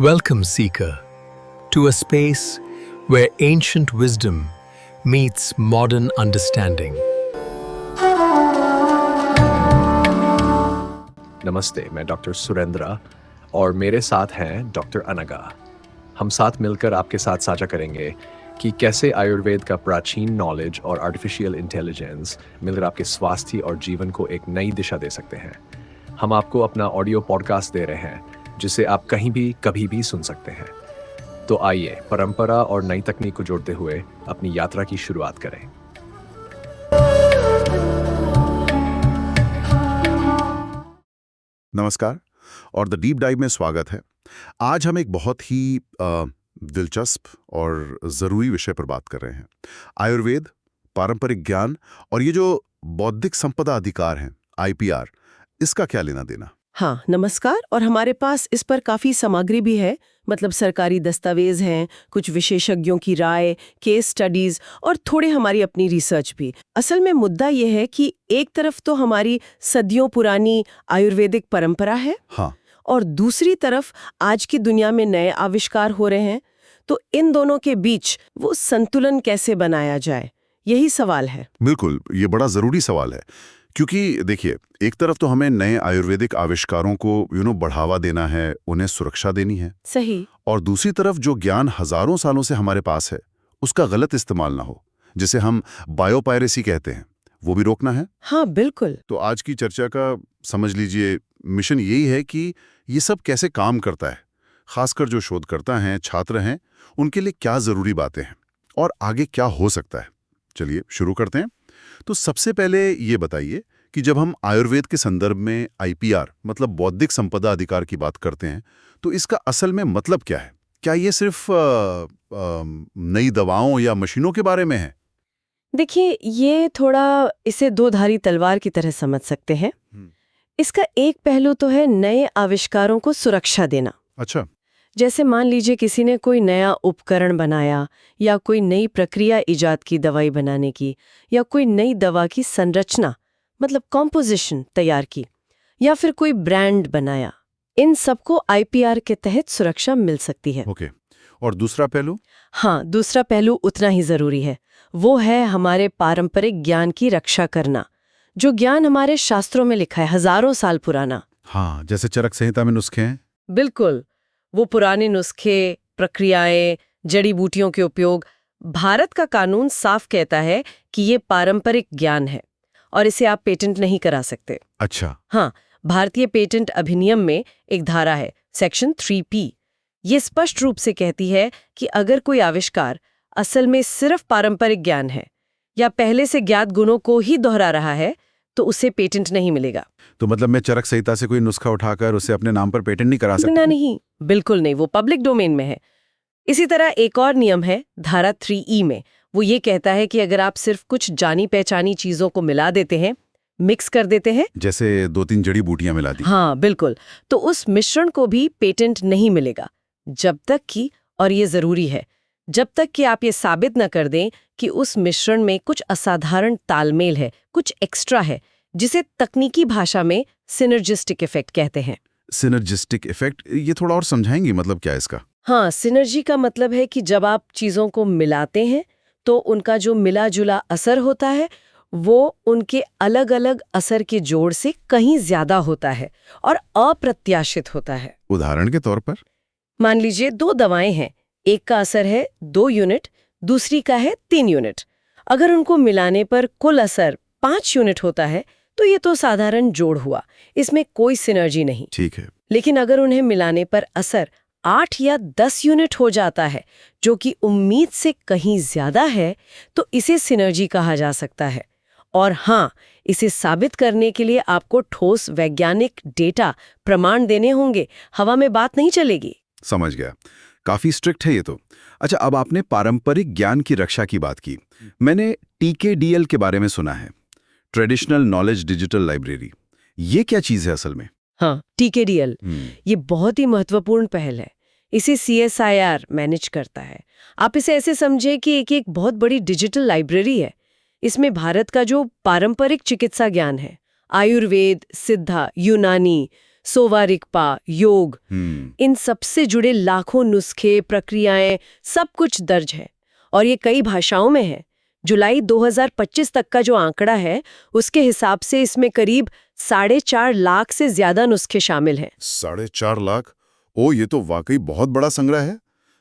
Welcome, Seeker, to a space where ancient wisdom meets modern understanding. नमस्ते, मैं doctor Surendra और मेरे साथ हैं डॉक्टर अनगा। हम साथ मिलकर आपके साथ साझा करेंगे कि कैसे आयुर्वेद का प्राचीन नॉलेज और आर्टिफिशियल इंटेलिजेंस मिलकर आपके स्वास्थ्य और जीवन को एक नई दिशा दे सकते हैं। हम आपको अपना ऑडियो पॉडकास्ट दे रहे हैं जिसे आप कहीं भी कभी भी सुन सकते हैं। तो आइए परंपरा और नई तकनीक को जोड़ते हुए अपनी यात्रा की शुरुआत करें। नमस्कार और द डीप डाइव में स्वागत है। आज हम एक बहुत ही दिलचस्प और ज़रूरी विषय पर बात कर रहे हैं। आयुर्वेद, पारंपरिक ज्ञान और ये जो बौद्धिक संपदा अधिकार हैं, IPR, इसका क्या लेना देना? हाँ, नमस्कार। और हमारे पास इस पर काफी सामग्री भी है, मतलब सरकारी दस्तावेज हैं, कुछ विशेषज्ञों की राय, केस स्टडीज और थोड़े हमारी अपनी रिसर्च भी। असल में मुद्दा यह है कि एक तरफ तो हमारी सदियों पुरानी आयुर्वेदिक परंपरा है, हाँ, और दूसरी तरफ आज की दुनिया में नए आविष्कार हो रहे हैं। तो इन दोनों के बीच वो संतुलन कैसे बनाया जाए, यही सवाल है। बिल्कुल, ये बड़ा ज़रूरी सवाल है। क्योंकि देखिए, एक तरफ तो हमें नए आयुर्वेदिक आविष्कारों को बढ़ावा देना है, उन्हें सुरक्षा देनी है। सही। और दूसरी तरफ जो ज्ञान हजारों सालों से हमारे पास है, उसका गलत इस्तेमाल ना हो, जिसे हम बायोपायरेसी कहते हैं, वो भी रोकना है। हाँ, बिल्कुल। तो आज की चर्चा का समझ लीजिए मिशन यही है कि ये सब कैसे काम करता है, खासकर जो शोधकर्ता हैं, छात्र हैं, उनके लिए क्या जरूरी बातें हैं और आगे क्या हो सकता है। चलिए शुरू करते हैं। तो सबसे पहले ये बताइए कि जब हम आयुर्वेद के संदर्भ में IPR मतलब बौद्धिक संपदा अधिकार की बात करते हैं, तो इसका असल में मतलब क्या है? क्या ये सिर्फ नई दवाओं या मशीनों के बारे में है? देखिए, ये थोड़ा इसे दो धारी तलवार की तरह समझ सकते हैं। इसका एक पहलू तो है नए आविष्कारों को सुरक्षा देना। अच्छा। जैसे मान लीजिए किसी ने कोई नया उपकरण बनाया या कोई नई प्रक्रिया इजाद की दवाई बनाने की, या कोई नई दवा की संरचना मतलब कॉम्पोजिशन तैयार की, या फिर कोई ब्रांड बनाया। इन सबको IPR के तहत सुरक्षा मिल सकती है। ओके। और दूसरा पहलू? हाँ, दूसरा पहलू उतना ही जरूरी है। वो है हमारे पारंपरिक ज्ञान की रक्षा करना, जो ज्ञान हमारे शास्त्रों में लिखा है, हजारों साल पुराना। हाँ, जैसे चरक संहिता में नुस्खे हैं। बिल्कुल, वो पुराने नुस्खे, प्रक्रियाएं, जड़ी बूटियों के उपयोग। भारत का कानून साफ कहता है कि ये पारंपरिक ज्ञान है और इसे आप पेटेंट नहीं करा सकते। अच्छा। हाँ, भारतीय पेटेंट अधिनियम में एक धारा है, सेक्शन 3P। ये स्पष्ट रूप से कहती है कि अगर कोई आविष्कार असल में सिर्फ पारंपरिक ज्ञान है या पहले से ज्ञात गुणों को ही दोहरा रहा है, तो उसे पेटेंट नहीं मिलेगा। तो मतलब मैं चरक संहिता से कोई नुस्खा उठाकर उसे अपने नाम पर पेटेंट नहीं करा सकता? नहीं, बिल्कुल नहीं, वो पब्लिक डोमेन में है। इसी तरह एक और नियम है धारा 3E में। वो ये कहता है कि अगर आप सिर्फ कुछ जानी पहचानी चीजों को मिला देते हैं, मिक्स कर देते हैं, जैसे 2-3 जड़ी बूटियां मिला दी। हाँ बिल्कुल, तो उस मिश्रण को भी पेटेंट नहीं मिलेगा, जब तक कि, और ये जरूरी है, जब तक कि आप ये साबित न कर दें कि उस मिश्रण में कुछ असाधारण तालमेल है, कुछ एक्स्ट्रा है, जिसे तकनीकी भाषा में सिनर्जिस्टिक इफेक्ट कहते हैं। सिनर्जिस्टिक इफेक्ट, ये थोड़ा और समझाएंगी, मतलब क्या है इसका? हाँ, सिनर्जी का मतलब है कि जब आप चीजों को मिलाते हैं तो उनका जो मिला जुला असर होता है वो उनके अलग अलग असर के जोड़ से कहीं ज्यादा होता है और अप्रत्याशित होता है। उदाहरण के तौर पर? मान लीजिए 2 दवाएं हैं, एक का असर है 2 यूनिट, दूसरी का है 3 यूनिट। अगर उनको मिलाने पर कुल असर 5 यूनिट होता है तो ये तो साधारण जोड़ हुआ, इसमें कोई सिनर्जी नहीं। ठीक है। लेकिन अगर उन्हें मिलाने पर असर 8 या 10 यूनिट हो जाता है, जो कि उम्मीद से कहीं ज्यादा है, तो इसे सिनर्जी कहा जा सकता है। और हाँ, इसे साबित करने के लिए आपको ठोस वैज्ञानिक डेटा, प्रमाण देने होंगे, हवा में बात नहीं चलेगी। समझ गया, काफी स्ट्रिक्ट है ये तो। अच्छा, अब आपने पारंपरिक ज्ञान की रक्षा की बात की। मैंने TKDL के बारे में सुना है, ट्रेडिशनल नॉलेज डिजिटल लाइब्रेरी। ये क्या चीज है असल में? हाँ, TKDL, ये बहुत ही महत्वपूर्ण पहल है। इसे CSIR मैनेज करता है। आप इसे ऐसे समझे कि एक बहुत बड़ी डिजिटल लाइब्रेरी है। इसमें भारत का जो पारंपरिक चिकित्सा ज्ञान है, आयुर्वेद, सिद्धा, यूनानी, सोवा रिगपा, योग, इन सबसे जुड़े लाखों नुस्खे, प्रक्रियाएं, सब कुछ दर्ज है और ये कई भाषाओं में है। जुलाई 2025 तक का जो आंकड़ा है उसके हिसाब से इसमें करीब 4.5 लाख से ज्यादा नुस्खे शामिल हैं। 4.5 लाख? ओ, ये तो वाकई बहुत बड़ा संग्रह है।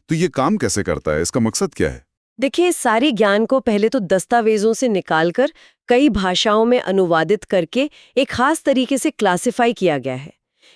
तो ये काम कैसे करता है? इसका मकसद क्या है? देखिए, इस सारी ज्ञान को पहले तो दस्तावेजों से निकालकर कई भाषाओं में अनुवादित करके एक खास तरीके से क्लासिफाई किया गया है।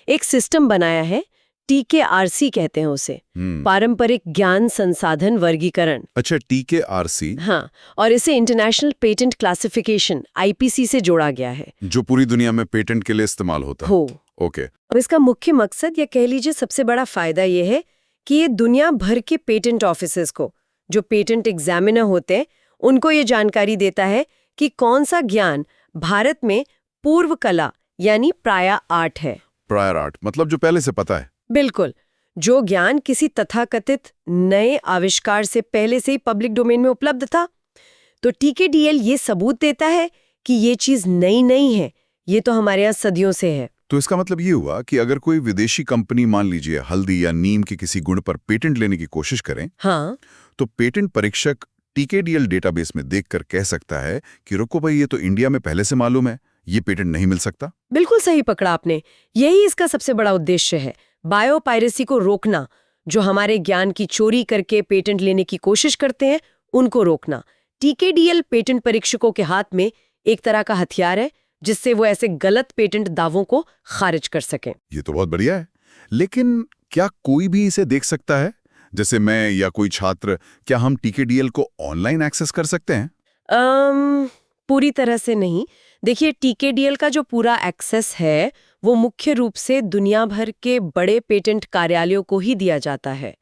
एक सिस्टम बनाया है, TKRC कहते हैं उसे, पारंपरिक ज्ञान संसाधन वर्गीकरण। अच्छा, TKRC। हाँ, और इसे इंटरनेशनल पेटेंट क्लासिफिकेशन IPC से जोड़ा गया है, जो पूरी दुनिया में पेटेंट के लिए इस्तेमाल होता है। हो। ओके। अब इसका मुख्य मकसद या कह लीजिए सबसे बड़ा फायदा ये है कि ये दुनिया भर के पेटेंट ऑफिसर्स को, जो पेटेंट एग्जामिनर होते हैं, उनको ये जानकारी देता है कि कौन सा ज्ञान भारत में पूर्व कला यानी प्रायर आर्ट है। प्रायर आर्ट मतलब जो पहले से पता है। बिल्कुल, जो ज्ञान किसी तथाकथित नए आविष्कार से पहले से ही पब्लिक डोमेन में उपलब्ध था। तो TKDL ये सबूत देता है कि ये चीज नई नहीं है, ये तो हमारे यहाँ सदियों से है। तो इसका मतलब ये हुआ कि अगर कोई विदेशी कंपनी, मान लीजिए हल्दी या नीम के किसी गुण पर पेटेंट लेने की कोशिश करें, हाँ, तो पेटेंट परीक्षक TKDL डेटाबेस में देखकर कह सकता है कि रुको भाई, ये तो इंडिया में पहले से मालूम है, ये पेटेंट नहीं मिल सकता। बिल्कुल सही पकड़ा आपने। यही इसका सबसे बड़ा उद्देश्य है, बायोपायरेसी को रोकना। जो हमारे ज्ञान की चोरी करके पेटेंट लेने की कोशिश करते हैं, उनको रोकना। TKDL पेटेंट परीक्षकों के हाथ में एक तरह का हथियार है, जिससे वो ऐसे गलत पेटेंट दावों को खारिज कर सकें। ये तो बहुत बढ़िया है, लेकिन क्या कोई भी इसे देख सकता है? जैसे मैं या कोई छात्र, क्या हम TKDL को ऑनलाइन एक्सेस कर सकते हैं? पूरी तरह से नहीं। देखिए, TKDL का जो पूरा एक्सेस है वो मुख्य रूप से दुनिया भर के बड़े पेटेंट कार्यालयों को ही दिया जाता है।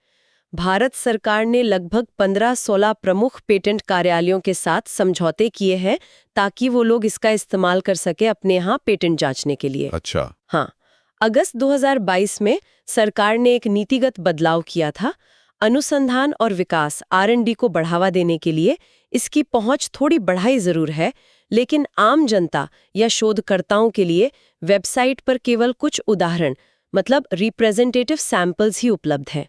भारत सरकार ने लगभग 15-16 प्रमुख पेटेंट कार्यालयों के साथ समझौते किए हैं ताकि वो लोग इसका इस्तेमाल कर सके अपने यहाँ पेटेंट जांचने के लिए। अच्छा। हाँ, अगस्त 2022 में सरकार ने एक नीतिगत बदलाव किया था। अनुसंधान और विकास R&D को बढ़ावा देने के लिए इसकी पहुंच थोड़ी बढ़ाई जरूर है, लेकिन आम जनता या शोधकर्ताओं के लिए वेबसाइट पर केवल कुछ उदाहरण, मतलब रिप्रेजेंटेटिव सैंपल्स ही उपलब्ध हैं।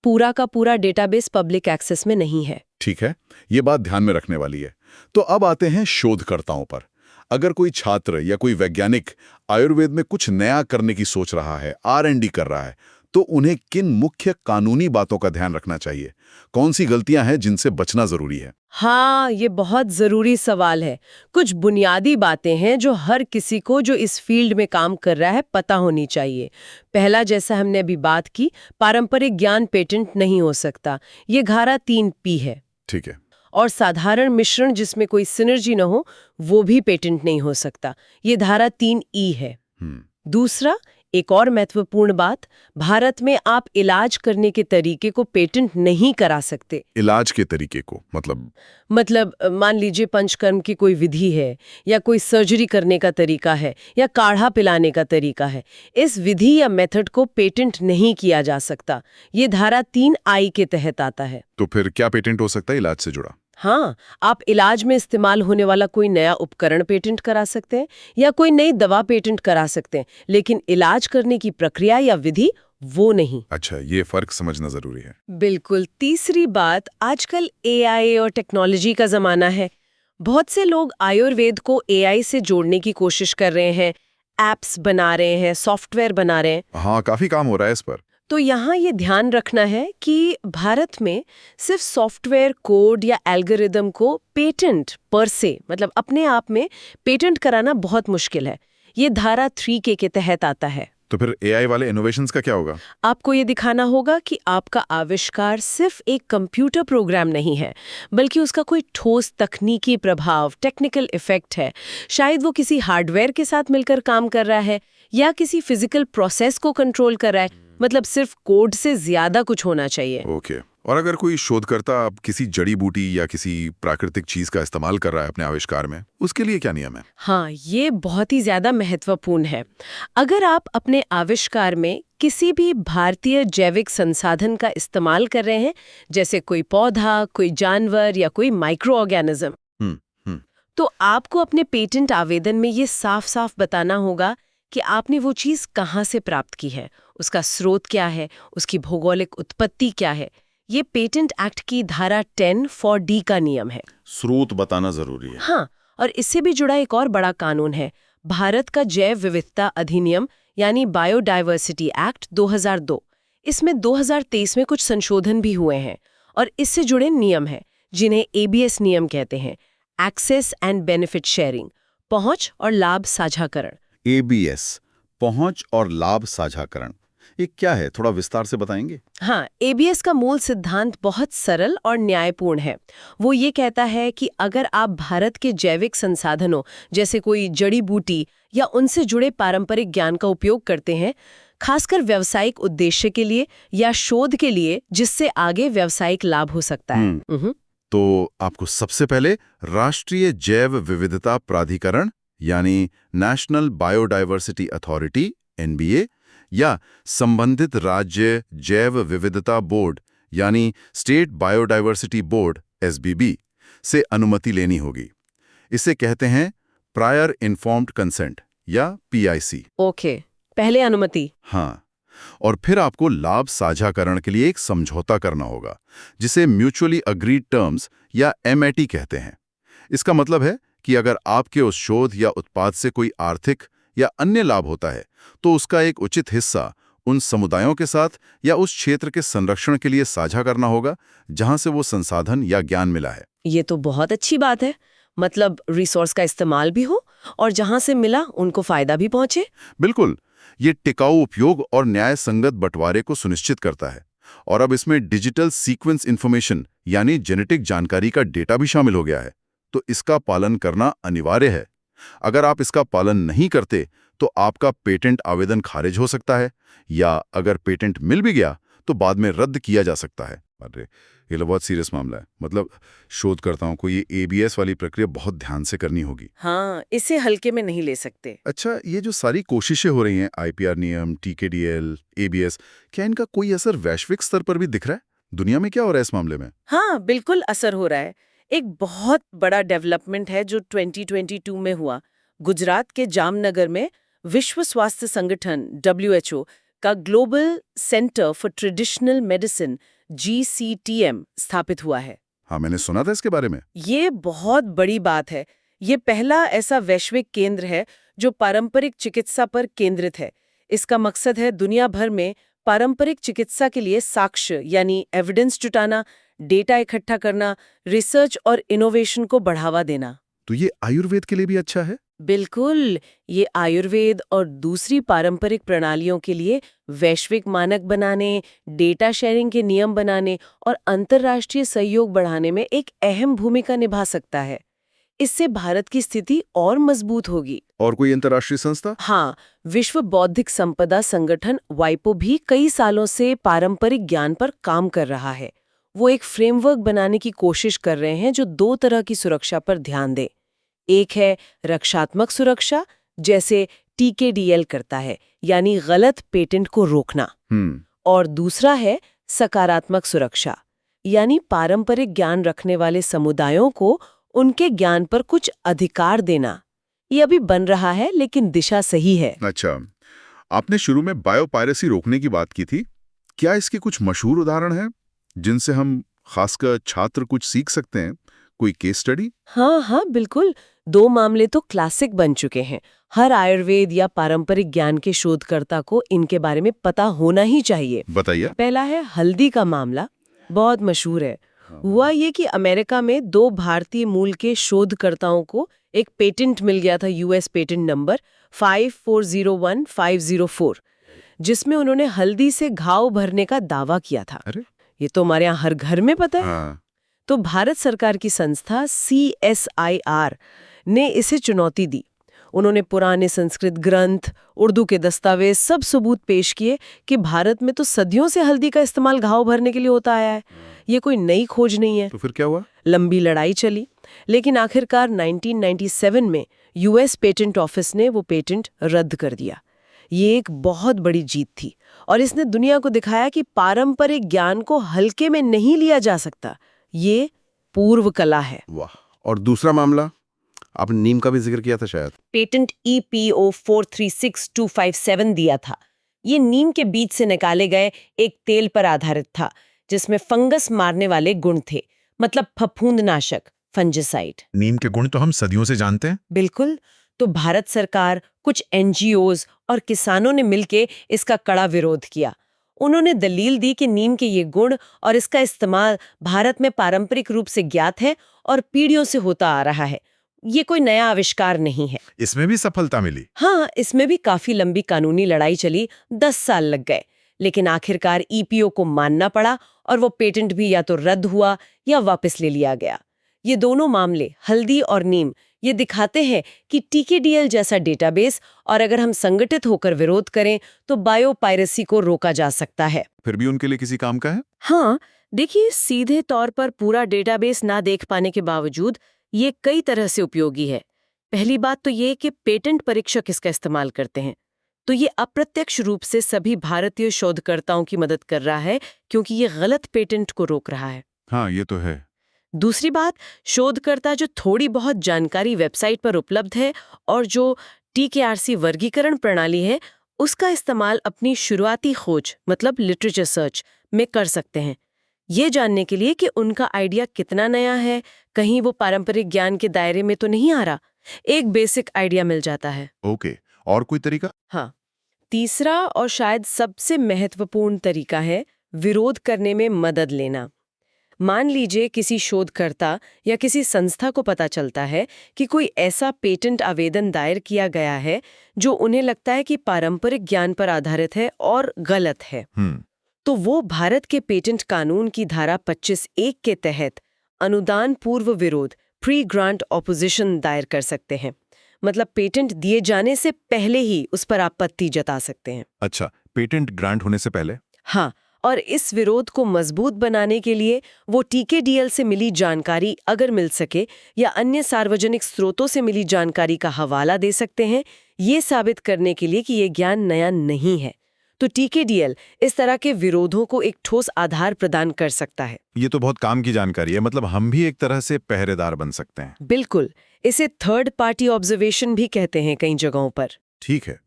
पूरा का पूरा डेटाबेस पब्लिक एक्सेस में नहीं है। ठीक है, ये बात ध्यान में रखने वाली है। तो अब आते हैं शोधकर्ताओं पर। अगर कोई छात्र या कोई वैज्ञानिक आयुर्वेद में कुछ नया करने की सोच रहा है, R&D कर रहा है, तो उन्हें किन मुख्य कानूनी बातों का ध्यान रखना चाहिए? कौन सी गलतियां हैं जिनसे बचना जरूरी है? हाँ, ये बहुत जरूरी सवाल है। कुछ बुनियादी बातें हैं जो हर किसी को जो इस फील्ड में काम कर रहा है पता होनी चाहिए। पहला, जैसा हमने अभी बात की, पारंपरिक ज्ञान पेटेंट नहीं हो सकता, ये धारा 3P है। ठीक है। और साधारण मिश्रण जिसमें कोई सिनर्जी न हो, वो भी पेटेंट नहीं हो सकता, ये धारा 3E है। दूसरा, एक और महत्वपूर्ण बात, भारत में आप इलाज करने के तरीके को पेटेंट नहीं करा सकते। इलाज के तरीके को मतलब मान लीजिए पंचकर्म की कोई विधि है, या कोई सर्जरी करने का तरीका है, या काढ़ा पिलाने का तरीका है, इस विधि या मेथड को पेटेंट नहीं किया जा सकता। ये धारा 3I के तहत आता है। तो फिर क्या पेटेंट हो सकता है इलाज से जुड़ा? हाँ, आप इलाज में इस्तेमाल होने वाला कोई नया उपकरण पेटेंट करा सकते हैं या कोई नई दवा पेटेंट करा सकते हैं, लेकिन इलाज करने की प्रक्रिया या विधि वो नहीं। अच्छा, ये फर्क समझना जरूरी है। बिल्कुल। तीसरी बात, आजकल AI और टेक्नोलॉजी का जमाना है। बहुत से लोग आयुर्वेद को AI से जोड़ने की कोशिश कर रहे हैं, एप्स बना रहे हैं, सॉफ्टवेयर बना रहे हैं। हाँ, काफी काम हो रहा है इस पर। तो यहाँ ये ध्यान रखना है कि भारत में सिर्फ सॉफ्टवेयर कोड या एल्गोरिदम को पेटेंट पर से, मतलब अपने आप में पेटेंट कराना बहुत मुश्किल है। ये धारा 3K के तहत आता है। तो फिर AI वाले इनोवेशंस का क्या होगा? आपको ये दिखाना होगा कि आपका आविष्कार सिर्फ एक कंप्यूटर प्रोग्राम नहीं है, बल्कि उसका कोई ठोस तकनीकी प्रभाव, टेक्निकल इफेक्ट है। शायद वो किसी हार्डवेयर के साथ मिलकर काम कर रहा है या किसी फिजिकल प्रोसेस को कंट्रोल कर रहा है। मतलब सिर्फ कोड से ज्यादा कुछ होना चाहिए। ओके। और अगर कोई शोधकर्ता अब किसी जड़ी बूटी या किसी प्राकृतिक चीज का इस्तेमाल कर रहा है अपने आविष्कार में, उसके लिए क्या नियम है? हाँ, ये बहुत ही ज्यादा महत्वपूर्ण है। अगर आप अपने आविष्कार में किसी भी भारतीय जैविक संसाधन का इस्तेमाल कर रहे हैं, जैसे कोई पौधा, कोई जानवर या कोई माइक्रो ऑर्गेनिज्म, तो आपको अपने पेटेंट आवेदन में ये साफ साफ बताना होगा कि आपने वो चीज कहाँ से प्राप्त की है, उसका स्रोत क्या है, उसकी भौगोलिक उत्पत्ति क्या है। ये पेटेंट एक्ट की धारा 10(4)(d) का नियम है। स्रोत बताना जरूरी है। हाँ, और इससे भी जुड़ा एक और बड़ा कानून है, भारत का जैव विविधता अधिनियम यानी बायोडायवर्सिटी एक्ट 2002। इसमें 2023 में कुछ संशोधन भी हुए हैं और इससे जुड़े नियम हैं जिन्हें ABS नियम कहते हैं, एक्सेस एंड बेनिफिट शेयरिंग, पहुंच और लाभ साझाकरण। ABS, पहुंच और लाभ साझाकरण, ये क्या है, थोड़ा विस्तार से बताएंगे? हाँ, ABS का मूल सिद्धांत बहुत सरल और न्यायपूर्ण है। वो ये कहता है कि अगर आप भारत के जैविक संसाधनों जैसे कोई जड़ी बूटी या उनसे जुड़े पारंपरिक ज्ञान का उपयोग करते हैं, खासकर व्यावसायिक उद्देश्य के लिए या शोध के लिए, जिससे आगे व्यावसायिक लाभ हो सकता है। तो आपको सबसे पहले राष्ट्रीय जैव विविधता प्राधिकरण यानी नेशनल बायोडायवर्सिटी अथॉरिटी NBA या संबंधित राज्य जैव विविधता बोर्ड यानी स्टेट बायोडायवर्सिटी बोर्ड SBB से अनुमति लेनी होगी। इसे कहते हैं प्रायर इन्फॉर्म्ड कंसेंट या PIC। ओके, पहले अनुमति। हाँ, और फिर आपको लाभ साझाकरण के लिए एक समझौता करना होगा, जिसे म्यूचुअली अग्रीड टर्म्स या MAT कहते हैं। इसका मतलब है कि अगर आपके उस शोध या उत्पाद से कोई आर्थिक या अन्य लाभ होता है, तो उसका एक उचित हिस्सा उन समुदायों के साथ या उस क्षेत्र के संरक्षण के लिए साझा करना होगा जहां से वो संसाधन या ज्ञान मिला है। ये तो बहुत अच्छी बात है, मतलब रिसोर्स का इस्तेमाल भी हो और जहां से मिला उनको फायदा भी पहुंचे। बिल्कुल, ये टिकाऊ उपयोग और न्याय संगत बंटवारे को सुनिश्चित करता है। और अब इसमें डिजिटल सीक्वेंस इंफॉर्मेशन यानी जेनेटिक जानकारी का डेटा भी शामिल हो गया है, तो इसका पालन करना अनिवार्य है। अगर आप इसका पालन नहीं करते तो आपका पेटेंट आवेदन खारिज हो सकता है, या अगर पेटेंट मिल भी गया तो बाद में रद्द किया जा सकता है। अरे ये बहुत सीरियस मामला है, मतलब शोधकर्ताओं को ये ABS वाली प्रक्रिया बहुत ध्यान से करनी होगी। हाँ, इसे हल्के में नहीं ले सकते। अच्छा, ये जो सारी कोशिशें हो रही हैं, IPR नियम, TKDL, ABS, क्या इनका कोई असर वैश्विक स्तर पर भी दिख रहा है? दुनिया में क्या हो रहा है इस मामले में? हाँ, बिल्कुल असर हो रहा है। एक बहुत बड़ा डेवलपमेंट है जो 2022 में हुआ। गुजरात के जामनगर में विश्व स्वास्थ्य संगठन WHO का global centre for traditional medicine GCTM स्थापित हुआ है। हाँ, मैंने सुना था इसके बारे में। ये बहुत बड़ी बात है। ये पहला ऐसा वैश्विक केंद्र है जो पारंपरिक चिकित्सा पर केंद्रित है। इसका मकसद है दुनिया भर में पारंपरिक चिकित्सा के लिए साक्ष्य यानी एविडेंस जुटाना, डेटा इकट्ठा करना, रिसर्च और इनोवेशन को बढ़ावा देना। तो ये आयुर्वेद के लिए भी अच्छा है? बिल्कुल, ये आयुर्वेद और दूसरी पारंपरिक प्रणालियों के लिए वैश्विक मानक बनाने, डेटा शेयरिंग के नियम बनाने और अंतर्राष्ट्रीय सहयोग बढ़ाने में एक अहम भूमिका निभा सकता है। इससे भारत की स्थिति और मजबूत होगी। और कोई अंतर्राष्ट्रीय संस्था? हाँ, विश्व बौद्धिक संपदा संगठन WIPO भी कई सालों से पारंपरिक ज्ञान पर काम कर रहा है। वो एक फ्रेमवर्क बनाने की कोशिश कर रहे हैं जो 2 तरह की सुरक्षा पर ध्यान दे। एक है रक्षात्मक सुरक्षा, जैसे TKDL करता है, यानी गलत पेटेंट को रोकना। और दूसरा है सकारात्मक सुरक्षा, यानी पारंपरिक ज्ञान रखने वाले समुदायों को उनके ज्ञान पर कुछ अधिकार देना। ये अभी बन रहा है, लेकिन दिशा सही है। अच्छा, आपने शुरू में बायोपायरेसी रोकने की बात की थी। क्या इसके कुछ मशहूर उदाहरण हैं जिनसे हम खासकर छात्र कुछ सीख सकते हैं? कोई केस स्टडी? हाँ, बिल्कुल। 2 मामले तो क्लासिक बन चुके हैं। हर आयुर्वेद या पारंपरिक ज्ञान के शोधकर्ता को इनके बारे में पता होना ही चाहिए। बताइए। पहला है हल्दी का मामला, बहुत मशहूर है। हुआ ये कि अमेरिका में 2 भारतीय मूल के शोधकर्ताओं को एक पेटेंट मिल गया था, US पेटेंट नंबर 5401504, जिसमें उन्होंने हल्दी से घाव भरने का दावा किया था। अरे, ये तो हमारे यहाँ हर घर में पता है। हाँ। तो भारत सरकार की संस्था CSIR ने इसे चुनौती दी। उन्होंने पुराने संस्कृत ग्रंथ, उर्दू के दस्तावेज, सब सबूत पेश किए कि भारत में तो सदियों से हल्दी का इस्तेमाल घाव भरने के लिए होता आया है। ये कोई नई खोज नहीं है। तो फिर क्या हुआ? लंबी लड़ाई चली, लेकिन आखिरकार 1997 में US पेटेंट ऑफिस ने वो पेटेंट रद्द कर दिया। ये एक बहुत बड़ी जीत थी और इसने दुनिया को दिखाया कि पारंपरिक ज्ञान को हल्के में नहीं लिया जा सकता। ये पूर्व कला है। वाह। और दूसरा मामला? आपने नीम का भी जिक्र किया था शायद। पेटेंट EPO 436257 दिया था। ये नीम के बीज से निकाले गए एक तेल पर आधारित था जिसमें फंगस मारने वाले गुण थे, मतलब फफूंदनाशक, फंजिसाइड। नीम के गुण तो हम सदियों से जानते हैं। बिल्कुल। तो भारत सरकार, कुछ NGOs और किसानों ने मिलकर इसका कड़ा विरोध किया। उन्होंने दलील दी कि नीम के ये गुण और इसका इस्तेमाल भारत में पारंपरिक रूप से ज्ञात है और पीढ़ियों से होता आ रहा है। ये कोई नया आविष्कार नहीं है। इसमें भी सफलता मिली। हाँ, इसमें भी काफी लंबी कानूनी लड़ाई चली, 10 साल लग गए, लेकिन आखिरकार EPO को मानना पड़ा और वो पेटेंट भी या तो रद्द हुआ या वापस ले लिया गया। ये दोनों मामले, हल्दी और नीम, ये दिखाते हैं कि TKDL जैसा डेटाबेस और अगर हम संगठित होकर विरोध करें तो बायोपायरेसी को रोका जा सकता है। फिर भी उनके लिए किसी काम का है? हाँ, देखिए, सीधे तौर पर पूरा डेटाबेस ना देख पाने के बावजूद ये कई तरह से उपयोगी है। पहली बात तो ये कि पेटेंट परीक्षक इसका इस्तेमाल करते हैं, तो ये अप्रत्यक्ष रूप से सभी भारतीय शोधकर्ताओं की मदद कर रहा है क्योंकि ये गलत पेटेंट को रोक रहा है। हाँ, ये तो है। दूसरी बात, शोधकर्ता जो थोड़ी बहुत जानकारी वेबसाइट पर उपलब्ध है और जो TKRC वर्गीकरण प्रणाली है, उसका इस्तेमाल अपनी शुरुआती खोज, मतलब लिटरेचर सर्च में कर सकते हैं, ये जानने के लिए कि उनका आइडिया कितना नया है, कहीं वो पारंपरिक ज्ञान के दायरे में तो नहीं आ रहा। एक बेसिक आइडिया मिल जाता है। ओके, और कोई तरीका? हाँ, तीसरा और शायद सबसे महत्वपूर्ण तरीका है विरोध करने में मदद लेना। मान लीजिए किसी शोधकर्ता या किसी संस्था को पता चलता है कि कोई ऐसा पेटेंट आवेदन दायर किया गया है जो उन्हें लगता है कि पारंपरिक ज्ञान पर आधारित है और गलत है, तो वो भारत के पेटेंट कानून की धारा 25(1) के तहत अनुदान पूर्व विरोध, प्री ग्रांट ऑपोजिशन दायर कर सकते हैं। मतलब पेटेंट दिए जाने से पहले ही उस पर आपत्ति जता सकते हैं। अच्छा, पेटेंट ग्रांट होने से पहले? हाँ, और इस विरोध को मजबूत बनाने के लिए वो TKDL से मिली जानकारी अगर मिल सके या अन्य सार्वजनिक स्रोतों से मिली जानकारी का हवाला दे सकते हैं, ये साबित करने के लिए कि ये ज्ञान नया नहीं है। तो TKDL इस तरह के विरोधों को एक ठोस आधार प्रदान कर सकता है। ये तो बहुत काम की जानकारी है, मतलब हम भी एक तरह से पहरेदार बन सकते हैं। बिल्कुल, इसे थर्ड पार्टी ऑब्जर्वेशन भी कहते हैं कई जगहों पर। ठीक है,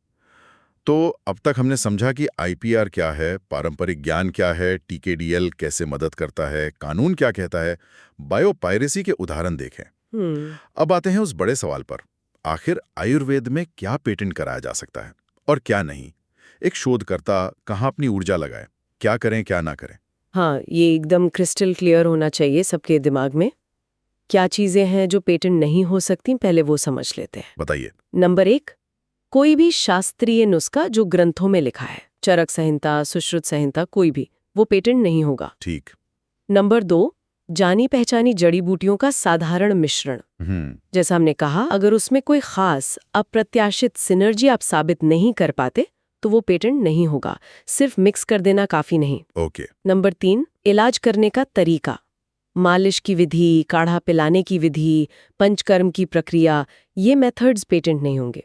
तो अब तक हमने समझा कि IPR क्या है, पारंपरिक ज्ञान क्या है, TKDL कैसे मदद करता है, कानून क्या कहता है, बायोपायरेसी के उदाहरण देखें। अब आते हैं उस बड़े सवाल पर, आखिर आयुर्वेद में क्या पेटेंट कराया जा सकता है और क्या नहीं? एक शोधकर्ता कहाँ अपनी ऊर्जा लगाए, क्या करें क्या ना करें? हाँ, ये एकदम क्रिस्टल क्लियर होना चाहिए सबके दिमाग में। क्या चीजें हैं जो पेटेंट नहीं हो सकती, पहले वो समझ लेते हैं। बताइए। नंबर 1, कोई भी शास्त्रीय नुस्खा जो ग्रंथों में लिखा है, चरक संहिता, सुश्रुत संहिता, कोई भी, वो पेटेंट नहीं होगा। ठीक। नंबर 2, जानी पहचानी जड़ी बूटियों का साधारण मिश्रण। जैसा हमने कहा, अगर उसमें कोई खास अप्रत्याशित सिनर्जी आप साबित नहीं कर पाते तो वो पेटेंट नहीं होगा। सिर्फ मिक्स कर देना काफी नहीं। ओके। नंबर 3, इलाज करने का तरीका, मालिश की विधि, काढ़ा पिलाने की विधि, पंचकर्म की प्रक्रिया, ये मेथड्स पेटेंट नहीं होंगे।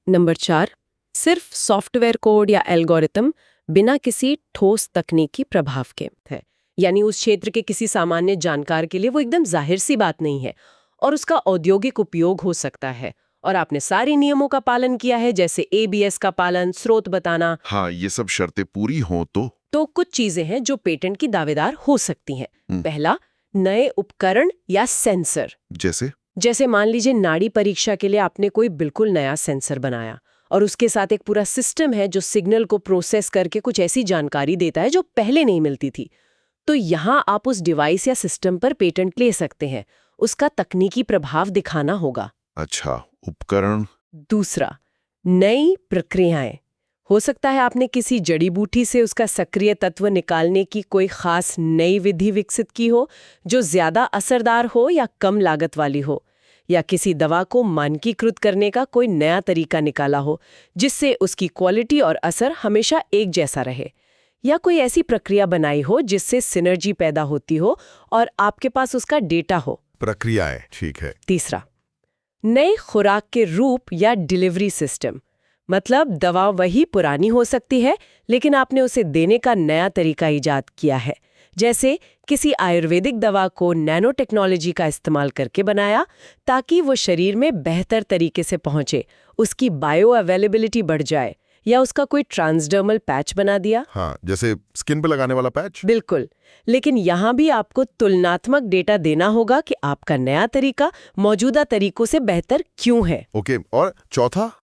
नंबर 4, सिर्फ सॉफ्टवेयर कोड या एल्गोरिथम बिना किसी ठोस तकनीकी प्रभाव के है, यानी उस क्षेत्र के किसी सामान्य जानकार के लिए वो एकदम जाहिर सी बात नहीं है और उसका औद्योगिक उपयोग हो सकता है और आपने सारे नियमों का पालन किया है, जैसे ABS का पालन, स्रोत बताना। हाँ, ये सब शर्तें पूरी हों तो कुछ चीजें हैं जो पेटेंट की दावेदार हो सकती हैं। पहला, नए उपकरण या सेंसर। जैसे मान लीजिए नाड़ी परीक्षा के लिए आपने कोई बिल्कुल नया सेंसर बनाया और उसके साथ एक पूरा सिस्टम है जो सिग्नल को प्रोसेस करके कुछ ऐसी जानकारी देता है जो पहले नहीं मिलती थी, तो यहाँ आप उस डिवाइस या सिस्टम पर पेटेंट ले सकते हैं। उसका तकनीकी प्रभाव दिखाना होगा। अच्छा, उपकरण। दूसरा, नई प्रक्रियाएं। हो सकता है आपने किसी जड़ी बूटी से उसका सक्रिय तत्व निकालने की कोई खास नई विधि विकसित की हो जो ज्यादा असरदार हो या कम लागत वाली हो, या किसी दवा को मानकीकृत करने का कोई नया तरीका निकाला हो जिससे उसकी क्वालिटी और असर हमेशा एक जैसा रहे, या कोई ऐसी प्रक्रिया बनाई हो जिससे सिनर्जी पैदा होती हो और आपके पास उसका डेटा हो। प्रक्रियाएं, ठीक है। तीसरा, नई खुराक के रूप या डिलीवरी सिस्टम। मतलब दवा वही पुरानी हो सकती है लेकिन आपने उसे देने का नया तरीका इजाद किया है, जैसे किसी आयुर्वेदिक दवा को नैनो टेक्नोलॉजी का इस्तेमाल करके बनाया ताकि वो शरीर में बेहतर तरीके से पहुंचे, उसकी बायो अवेलेबिलिटी बढ़ जाए, या उसका कोई ट्रांसडर्मल पैच बना दिया। हाँ, जैसे स्किन पे लगाने वाला पैच। बिल्कुल, लेकिन यहाँ भी आपको तुलनात्मक डेटा देना होगा कि आपका नया तरीका मौजूदा तरीकों से बेहतर क्यों है। ओके, और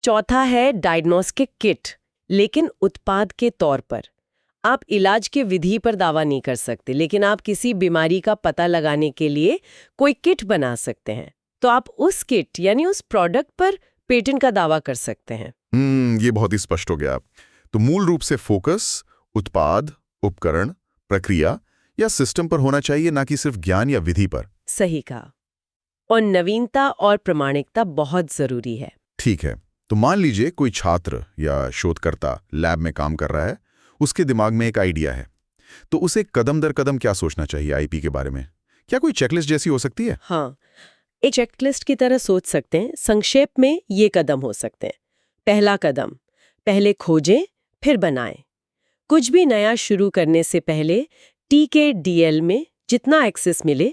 चौथा है डायग्नोस्टिक किट, लेकिन उत्पाद के तौर पर। आप इलाज के विधि पर दावा नहीं कर सकते, लेकिन आप किसी बीमारी का पता लगाने के लिए कोई किट बना सकते हैं। तो आप उस किट यानी उस प्रोडक्ट पर पेटेंट का दावा कर सकते हैं। ये बहुत ही स्पष्ट हो गया। तो मूल रूप से फोकस उत्पाद, उपकरण, प्रक्रिया या सिस्टम पर होना चाहिए, ना कि सिर्फ ज्ञान या विधि पर। सही कहा। और नवीनता और प्रामाणिकता बहुत जरूरी है। ठीक है, तो मान लीजिए कोई छात्र या शोधकर्ता लैब में काम कर रहा है, उसके दिमाग में एक आइडिया है, तो उसे कदम दर कदम क्या सोचना चाहिए आईपी के बारे में? क्या कोई चेकलिस्ट जैसी हो सकती है? हाँ, एक चेकलिस्ट की तरह सोच सकते हैं। संक्षेप में ये कदम हो सकते हैं। पहला कदम, पहले खोजें फिर बनाएं। कुछ भी नया शुरू करने से पहले TKDL में जितना एक्सेस मिले,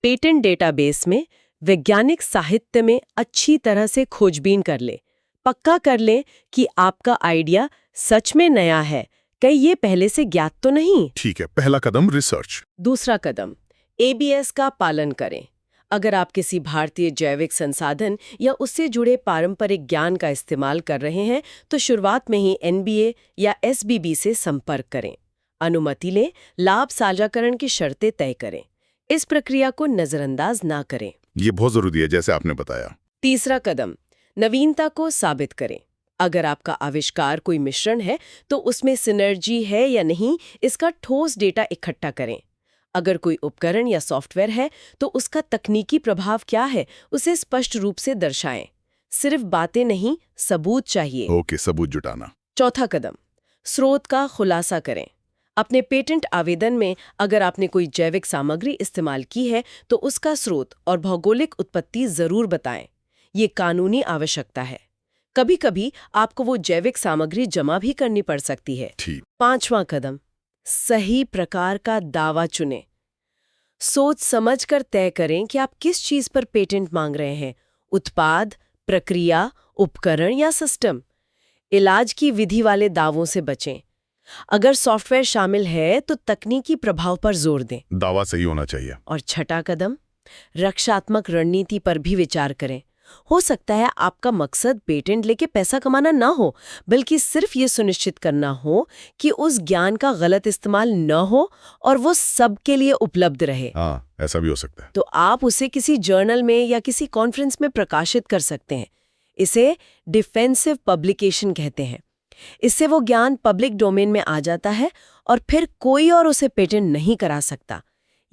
पेटेंट डेटाबेस में, वैज्ञानिक साहित्य में अच्छी तरह से खोजबीन कर ले। पक्का कर लें कि आपका आइडिया सच में नया है, कहीं ये पहले से ज्ञात तो नहीं। ठीक है, पहला कदम रिसर्च। दूसरा कदम, ABS का पालन करें। अगर आप किसी भारतीय जैविक संसाधन या उससे जुड़े पारंपरिक ज्ञान का इस्तेमाल कर रहे हैं, तो शुरुआत में ही NBA या SBB से संपर्क करें। अनुमति लें, लाभ साझाकरण की शर्तें तय करें। इस प्रक्रिया को नजरअंदाज ना करें। ये बहुत जरूरी है, जैसे आपने बताया। तीसरा कदम, नवीनता को साबित करें। अगर आपका आविष्कार कोई मिश्रण है, तो उसमें सिनर्जी है या नहीं, इसका ठोस डेटा इकट्ठा करें। अगर कोई उपकरण या सॉफ्टवेयर है, तो उसका तकनीकी प्रभाव क्या है, उसे स्पष्ट रूप से दर्शाएं। सिर्फ बातें नहीं, सबूत चाहिए। ओके, सबूत जुटाना। चौथा कदम, स्रोत का खुलासा करें। अपने पेटेंट आवेदन में अगर आपने कोई जैविक सामग्री इस्तेमाल की है, तो उसका स्रोत और भौगोलिक उत्पत्ति जरूर बताएं। ये कानूनी आवश्यकता है। कभी कभी आपको वो जैविक सामग्री जमा भी करनी पड़ सकती है। ठीक। पांचवां कदम, सही प्रकार का दावा चुनें। सोच समझकर तय करें कि आप किस चीज पर पेटेंट मांग रहे हैं, उत्पाद, प्रक्रिया, उपकरण या सिस्टम। इलाज की विधि वाले दावों से बचें। अगर सॉफ्टवेयर शामिल है, तो तकनीकी प्रभाव पर जोर दें। दावा सही होना चाहिए। और छठा कदम, रक्षात्मक रणनीति पर भी विचार करें। हो सकता है आपका मकसद पेटेंट लेके पैसा कमाना ना हो, बल्कि सिर्फ ये सुनिश्चित करना हो कि उस ज्ञान का गलत इस्तेमाल न हो और वो सबके लिए उपलब्ध रहे। हाँ, ऐसा भी हो सकता है। तो आप उसे किसी जर्नल में या किसी कॉन्फ्रेंस में प्रकाशित कर सकते हैं। इसे डिफेंसिव पब्लिकेशन कहते हैं। इससे वो ज्ञान पब्लिक डोमेन में आ जाता है और फिर कोई और उसे पेटेंट नहीं करा सकता।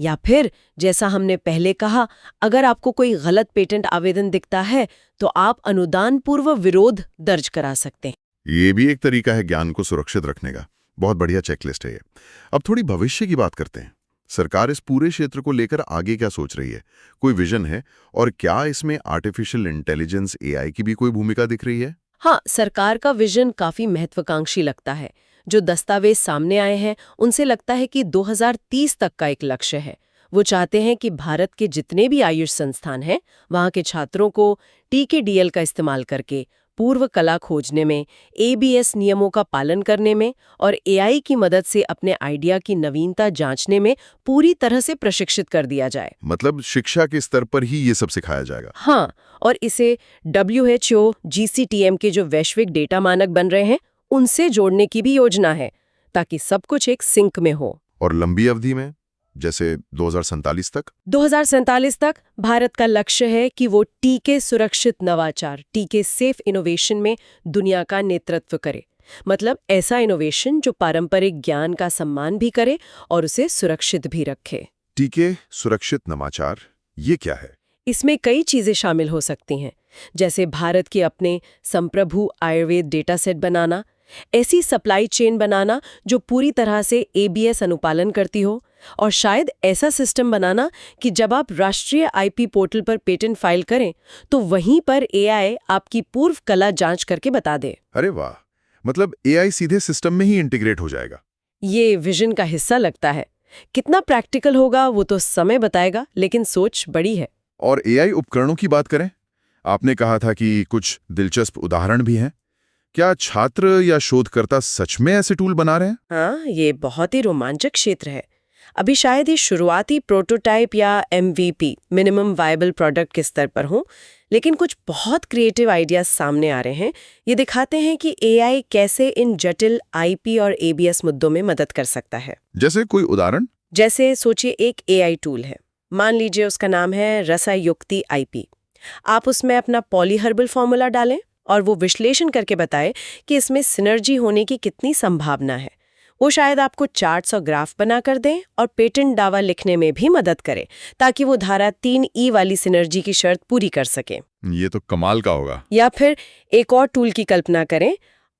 या फिर जैसा हमने पहले कहा, अगर आपको कोई गलत पेटेंट आवेदन दिखता है, तो आप अनुदान पूर्व विरोध दर्ज करा सकते हैं। ये भी एक तरीका है ज्ञान को सुरक्षित रखने का। बहुत बढ़िया चेकलिस्ट है ये। अब थोड़ी भविष्य की बात करते हैं। सरकार इस पूरे क्षेत्र को लेकर आगे क्या सोच रही है? कोई विजन है? और क्या इसमें आर्टिफिशियल इंटेलिजेंस AI की भी कोई भूमिका दिख रही है? हाँ, सरकार का विजन काफी महत्वाकांक्षी लगता है। जो दस्तावेज सामने आए हैं, उनसे लगता है कि 2030 तक का एक लक्ष्य है। वो चाहते हैं कि भारत के जितने भी आयुष संस्थान हैं, वहाँ के छात्रों को TKDL का इस्तेमाल करके पूर्व कला खोजने में, ABS नियमों का पालन करने में और AI की मदद से अपने आइडिया की नवीनता जांचने में पूरी तरह से प्रशिक्षित कर दिया जाए। मतलब शिक्षा के स्तर पर ही ये सब सिखाया जाएगा। हाँ, और इसे WHO, GCTM के जो वैश्विक डेटा मानक बन रहे हैं, उनसे जोड़ने की भी योजना है, ताकि सब कुछ एक सिंक में हो। और लंबी अवधि में, जैसे 2047 तक? 2047 तक भारत का लक्ष्य है कि वो टीके सुरक्षित नवाचार, टीके सेफ इनोवेशन में दुनिया का नेतृत्व करे। मतलब ऐसा इनोवेशन जो पारंपरिक ज्ञान का सम्मान भी करे और उसे सुरक्षित भी रखे। टीके सुरक्षित नवाचार, ये क्या है? इसमें कई चीजें शामिल हो सकती हैं, जैसे भारत के अपने संप्रभु आयुर्वेद डेटा सेट बनाना, ऐसी सप्लाई चेन बनाना जो पूरी तरह से ABS अनुपालन करती हो, और शायद ऐसा सिस्टम बनाना कि जब आप राष्ट्रीय IP पोर्टल पर पेटेंट फाइल करें, तो वहीं पर AI आपकी पूर्व कला जांच करके बता दे। अरे वाह, मतलब AI सीधे सिस्टम में ही इंटीग्रेट हो जाएगा। ये विजन का हिस्सा लगता है। कितना प्रैक्टिकल होगा वो तो समय बताएगा, लेकिन सोच बड़ी है। और एआई उपकरणों की बात करें, आपने कहा था कि कुछ दिलचस्प उदाहरण भी हैं। क्या छात्र या शोधकर्ता सच में ऐसे टूल बना रहे हैं? हाँ, ये बहुत ही रोमांचक क्षेत्र है। अभी शायद ही शुरुआती प्रोटोटाइप या MVP मिनिमम वायबल प्रोडक्ट के स्तर पर हो, लेकिन कुछ बहुत क्रिएटिव आइडियाज सामने आ रहे हैं। ये दिखाते हैं कि AI कैसे इन जटिल IP और ABS मुद्दों में मदद कर सकता है। जैसे कोई उदाहरण? जैसे सोचिए एक AI टूल है, मान लीजिए उसका नाम है रसायुक्ति IP। आप उसमें अपना पॉलीहर्बल फॉर्मूला डालें और वो विश्लेषण करके बताए कि इसमें सिनर्जी होने की कितनी संभावना है। वो शायद आपको चार्ट्स और ग्राफ बनाकर दें और पेटेंट दावा लिखने में भी मदद करे, ताकि वो धारा 3E वाली सिनर्जी की शर्त पूरी कर सके। ये तो कमाल का होगा। या फिर एक और टूल की कल्पना करें,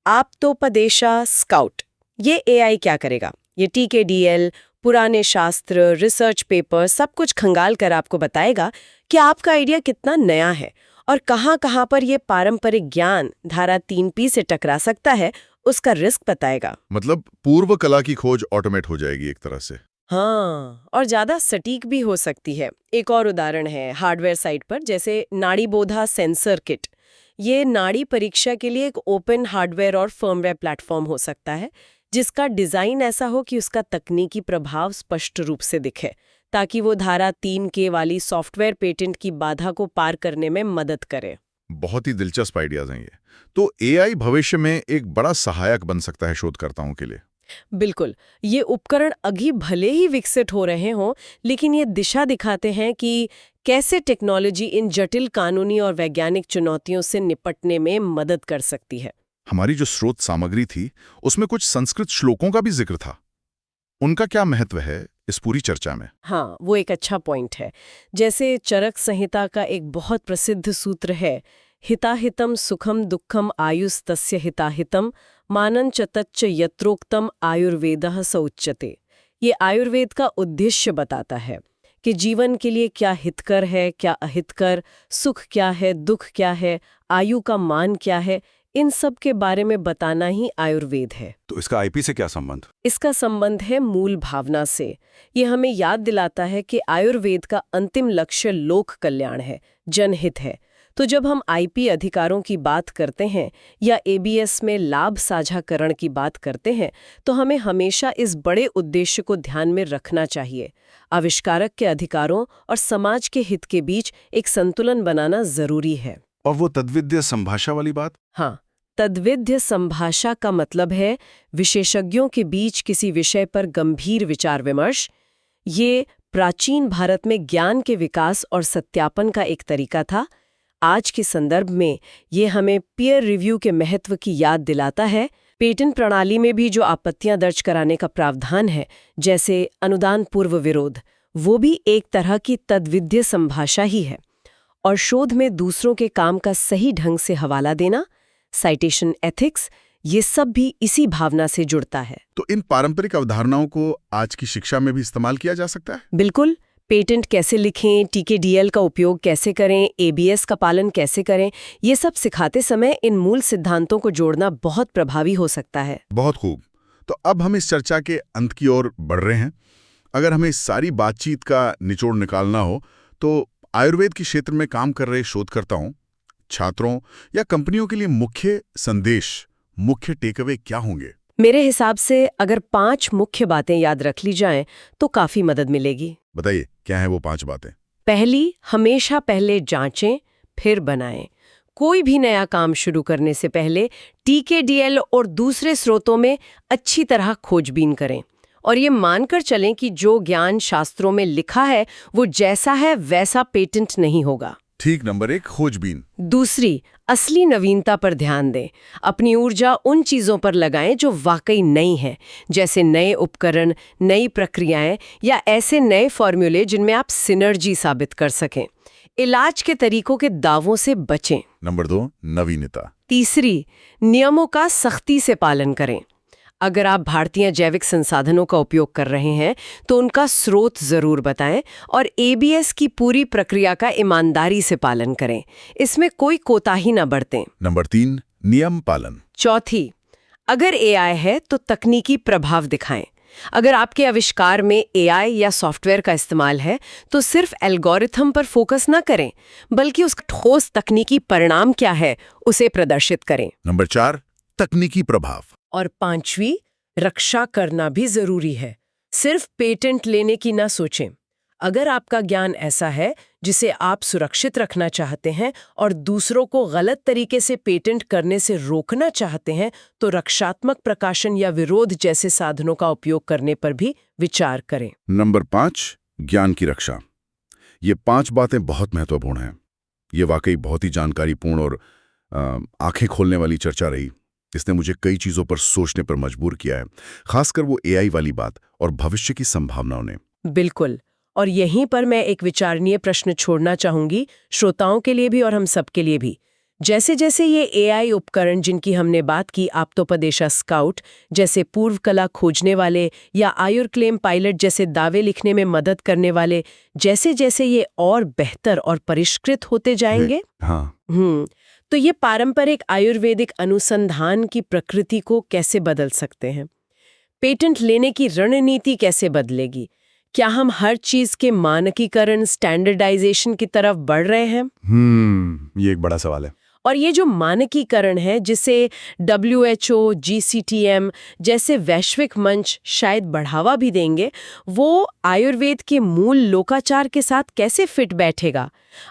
आप्तोपदेशा स्काउट। ये AI क्या करेगा? ये TKDL, पुराने शास्त्र, रिसर्च पेपर सब कुछ खंगाल कर आपको बताएगा कि आपका आइडिया कितना नया है और कहाँ-कहाँ पर ये पारंपरिक ज्ञान धारा 3P से टकरा सकता है, उसका रिस्क बताएगा। मतलब पूर्व कला की खोज ऑटोमेट हो जाएगी एक तरह से। हाँ, और ज्यादा सटीक भी हो सकती है। एक और उदाहरण है हार्डवेयर साइट पर, जैसे नाड़ी बोधा सेंसर किट। ये नाड़ी परीक्षा के लिए एक ओपन हार्डवेयर और फर्मवेयर प्लेटफॉर्म हो सकता है, जिसका डिजाइन ऐसा हो कि उसका तकनीकी प्रभाव स्पष्ट रूप से दिखे, ताकि वो धारा 3K वाली सॉफ्टवेयर पेटेंट की बाधा को पार करने में मदद करे। बहुत ही दिलचस्प आइडियाज हैं ये। तो एआई भविष्य में एक बड़ा सहायक बन सकता है शोधकर्ताओं के लिए। बिल्कुल, ये उपकरण अभी भले ही विकसित हो रहे हों, लेकिन ये दिशा दिखाते हैं कि कैसे टेक्नोलॉजी इन जटिल कानूनी और वैज्ञानिक चुनौतियों से निपटने में मदद कर सकती है। हमारी जो स्रोत सामग्री थी उसमें कुछ संस्कृत श्लोकों का भी जिक्र था। उनका क्या महत्व है इस पूरी चर्चा में? हाँ, वो एक अच्छा पॉइंट है। जैसे चरक संहिता का एक बहुत प्रसिद्ध सूत्र है, हिताहितम सुखम दुखम आयुस्तस्य हिताहितम मानन च तच्च यत्रोक्तम आयुर्वेदः स उच्यते। ये आयुर्वेद का उद्देश्य बताता है कि जीवन के लिए क्या हितकर है, क्या अहितकर, सुख क्या है, दुख क्या है, आयु का मान क्या है, इन सब के बारे में बताना ही आयुर्वेद है। तो इसका आईपी से क्या संबंध? इसका संबंध है मूल भावना से। ये हमें याद दिलाता है कि आयुर्वेद का अंतिम लक्ष्य लोक कल्याण है, जनहित है। तो जब हम IP अधिकारों की बात करते हैं या ABS में लाभ साझाकरण की बात करते हैं, तो हमें हमेशा इस बड़े उद्देश्य को ध्यान में रखना चाहिए। आविष्कारक के अधिकारों और समाज के हित के बीच एक संतुलन बनाना जरूरी है। और वो तद्विद्य संभाषा वाली बात? हाँ, तद्विद्य संभाषा का मतलब है विशेषज्ञों के बीच किसी विषय पर गंभीर विचार विमर्श। ये प्राचीन भारत में ज्ञान के विकास और सत्यापन का एक तरीका था। आज के संदर्भ में ये हमें पीयर रिव्यू के महत्व की याद दिलाता है। पेटेंट प्रणाली में भी जो आपत्तियां दर्ज कराने का प्रावधान है, जैसे अनुदान पूर्व विरोध, वो भी एक तरह की तद्विद्य संभाषा ही है। और शोध में दूसरों के काम का सही ढंग से हवाला देना, साइटेशन एथिक्स, ये सब भी इसी भावना से जुड़ता है। तो इन पारंपरिक अवधारणाओं को आज की शिक्षा में भी इस्तेमाल किया जा सकता है? बिल्कुल। पेटेंट कैसे लिखें, TKDL का उपयोग कैसे करें, ABS का पालन कैसे करें, ये सब सिखाते समय इन मूल सिद्धांतों को जोड़ना बहुत प्रभावी हो सकता है। बहुत खूब। तो अब हम इस चर्चा के अंत की ओर बढ़ रहे हैं। अगर हमें इस सारी बातचीत का निचोड़ निकालना हो, तो आयुर्वेद के क्षेत्र में काम कर रहे शोधकर्ताओं, छात्रों या कंपनियों के लिए मुख्य संदेश, मुख्य टेकअवे क्या होंगे? मेरे हिसाब से अगर 5 मुख्य बातें याद रख ली जाएं, तो काफी मदद मिलेगी। बताइए, क्या है वो 5 बातें? पहली, हमेशा पहले जांचें फिर बनाएं। कोई भी नया काम शुरू करने से पहले TKDL और दूसरे स्रोतों में अच्छी तरह खोजबीन करें और ये मानकर चलें कि जो ज्ञान शास्त्रों में लिखा है वो जैसा है वैसा पेटेंट नहीं होगा। ठीक। नंबर 1, खोजबीन। दूसरी, असली नवीनता पर ध्यान दें। अपनी ऊर्जा उन चीज़ों पर लगाएं जो वाकई नई हैं, जैसे नए उपकरण, नई प्रक्रियाएं या ऐसे नए फॉर्मूले जिनमें आप सिनर्जी साबित कर सकें। इलाज के तरीकों के दावों से बचें। नंबर 2, नवीनता। तीसरी, नियमों का सख्ती से पालन करें। अगर आप भारतीय जैविक संसाधनों का उपयोग कर रहे हैं तो उनका स्रोत जरूर बताएं और ABS की पूरी प्रक्रिया का ईमानदारी से पालन करें। इसमें कोई कोताही न बरतें। नंबर 3, नियम पालन। चौथी, अगर AI है तो तकनीकी प्रभाव दिखाएं। अगर आपके आविष्कार में एआई या सॉफ्टवेयर का इस्तेमाल है तो सिर्फ एल्गोरिथम पर फोकस ना करें, बल्कि उसका ठोस तकनीकी परिणाम क्या है उसे प्रदर्शित करें। नंबर 4, तकनीकी प्रभाव। और 5वीं, रक्षा करना भी जरूरी है। सिर्फ पेटेंट लेने की ना सोचें। अगर आपका ज्ञान ऐसा है जिसे आप सुरक्षित रखना चाहते हैं और दूसरों को गलत तरीके से पेटेंट करने से रोकना चाहते हैं, तो रक्षात्मक प्रकाशन या विरोध जैसे साधनों का उपयोग करने पर भी विचार करें। नंबर 5, ज्ञान की रक्षा। ये 5 बातें बहुत महत्वपूर्ण हैं। ये वाकई बहुत ही जानकारीपूर्ण और आंखें खोलने वाली चर्चा रही। इसने मुझे कई चीज़ों पर सोचने पर मजबूर किया है, खासकर वो एआई वाली बात और भविष्य की संभावनाओं ने। बिल्कुल। और यहीं पर मैं एक विचारणीय प्रश्न छोड़ना चाहूंगी, श्रोताओं के लिए भी और हम सब के लिए भी। जैसे जैसे ये एआई उपकरण जिनकी हमने बात की, आप्तोपदेशा स्काउट जैसे पूर्व कला खोजने वाले या आयुर क्लेम पायलट जैसे दावे लिखने में मदद करने वाले, जैसे जैसे ये और बेहतर और परिष्कृत होते जाएंगे, हाँ, तो ये पारंपरिक आयुर्वेदिक अनुसंधान की प्रकृति को कैसे बदल सकते हैं? पेटेंट लेने की रणनीति कैसे बदलेगी? क्या हम हर चीज के मानकीकरण, स्टैंडर्डाइजेशन की तरफ बढ़ रहे हैं? ये एक बड़ा सवाल है। और ये जो मानकीकरण है, जिसे WHO, GCTM जैसे वैश्विक मंच शायद बढ़ावा भी देंगे, वो आयुर्वेद के मूल लोकाचार के साथ कैसे फिट बैठेगा?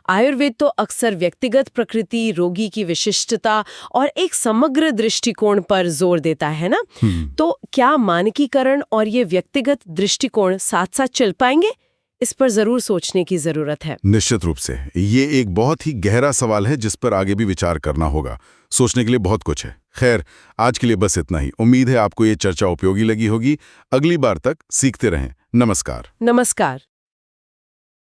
आयुर्वेद तो अक्सर व्यक्तिगत प्रकृति, रोगी की विशिष्टता और एक समग्र दृष्टिकोण पर जोर देता है ना? तो क्या मानकीकरण और ये व्यक्तिगत दृष्टिकोण साथ साथ चल पाएंगे? इस पर जरूर सोचने की जरूरत है। निश्चित रूप से ये एक बहुत ही गहरा सवाल है जिस पर आगे भी विचार करना होगा। सोचने के लिए बहुत कुछ है। खैर, आज के लिए बस इतना ही। उम्मीद है आपको ये चर्चा उपयोगी लगी होगी। अगली बार तक सीखते रहें। नमस्कार। नमस्कार।